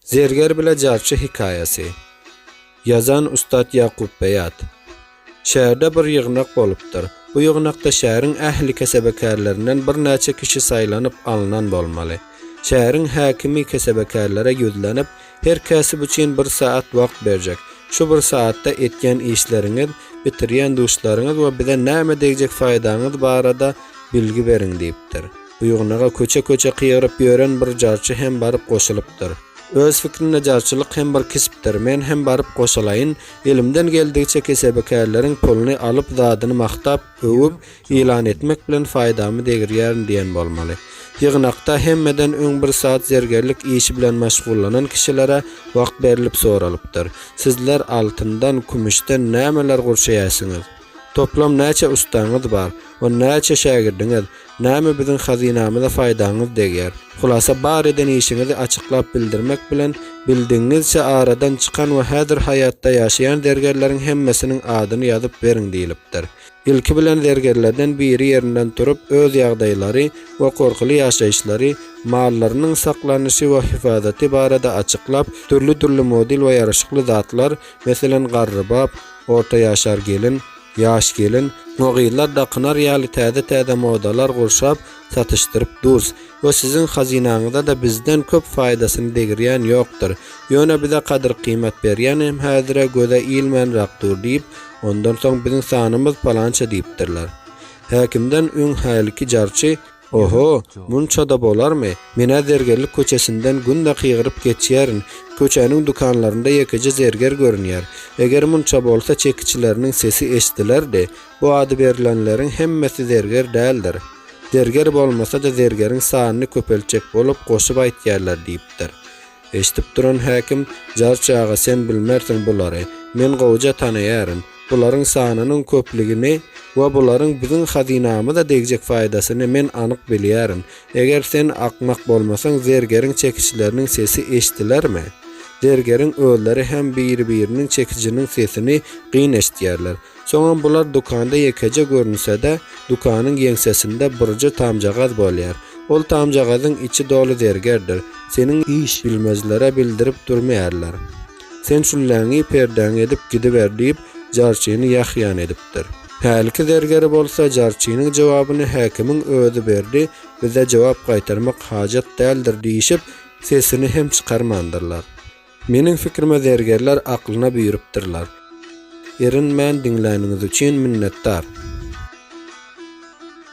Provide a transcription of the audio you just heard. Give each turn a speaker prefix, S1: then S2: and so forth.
S1: Zerger bile jarçı hikayesi. Yazan Ustad Yakup Beyat. Şäherde bir ýygnak bolupdyr. Bu ýygnakda şäheriň ähli kesebekärlerinden bir näçe kişi saýlanyp alynan bolmaly. Şäheriň häkimi kesebekärlere ýüzlenip, her käsip üçin 1 saat wagt berjek. Şu 1 saatda etken işleriňiz, bitirýän duşlaryňyz we bize näme degijek faýdaňyz barada bilgi beriň diýipdir. Bu ýygnaga köçe kyýryp ýören bir jarçy hem baryp goşulypdyr. Öz fikrine jarçylyk hem bir kisipdir. Men hem baryp goşalayyn, elimden geldigiçe kesebekärleriň puluny alyp zadyny maktap, öwüp, elan etmek bilen faýdamy degirýärin diýen bolmaly. Ýygnakda hemmeden öň 1 saat zergerlik işi bilen meşgullanan kişilere wagt berilip soralypdyr. Sizler altyndan, kümüşden nämeler gurşaýasyňyz? Toplam näçe ustaňyz bar? O näçe şägirdiňiz? Näme biziň hazinamyza faýdaňyz degýär? Hulasa bar eden işiňizi açyklap bildirmek bilen bildiňizçe aradan çykan we häzir hayatda ýaşaýan dergerleriň hemmesiniň adyny ýazyp beriň diýilipdir. İlki bilen dergerlerden biri ýerinden turup öz ýagdaýlary we korkulu ýaşaýyşlary, mallarynyň saklanyşy we hifazaty barada açyklap, türlü model we ýaraşykly zatlar, meselen garrybap, orta ýaşar gelin, yaş gelin, mogylar dakynar ýaly täze modalar gurşap satyşdyryp durs we siziň hazinaňyzda da bizden köp faýdasyny degirýän ýokdur. Ýöne bize kadyr kıymet berýän hem häzire göze ilmenrak dur diýip, ondan soň biziň sanymyz palança diýipdirler. Häkimden öň hälik jarçy, oho, munça da bolarmy? Mene zergerlik köçesinden günde kyýryp geçýärin. Köçäniň dukanlarynda ýekece zerger görünýär. Eger munça bolsa çekiçileriniň sesi eşdiler-de, bu ady berilenleriň hemmesi zerger däldir. Zerger bolmasa da zergeriň sanyny köpelçek bolup goşup aýtýarlar diýipdir. Eşdip duran häkim, jarçy aga sen bilmersiň bulary. Men gowja tanaýaryn. Bularyň sanynyň köpligini we bularyň biziň hazinamyza degijek faýdasyny men anyk bilýärin. Eger sen akmak bolmasaň zergeriň çekiçileriniň sesi eşdilermi? Zergeriň öýleri hem bir-biriniň çekiciniň sesini gyn eşdýärler. Soňra bular dukanda ýekece görünse-de, dukanyň ýeňsesinde birji tamjagaz bolýar. Ol tamjagazyň içi doly zergerdir. Seniň iş bilmezlere bildirip durmaýarlar. Sen şullaňy perdeň edip gidiber diýip jarçyny ýahyan edipdir. Hälik zergeri bolsa jarçynyň jogabyny häkimiň özi berdi, bize jogap gaýtarmak hajat däldir diýişip, sesini hem çykarmandyrlar. Meniň fikrime zergerler aklyna büýüripdirler. Erin men dinläniňiz üçin minnetdar.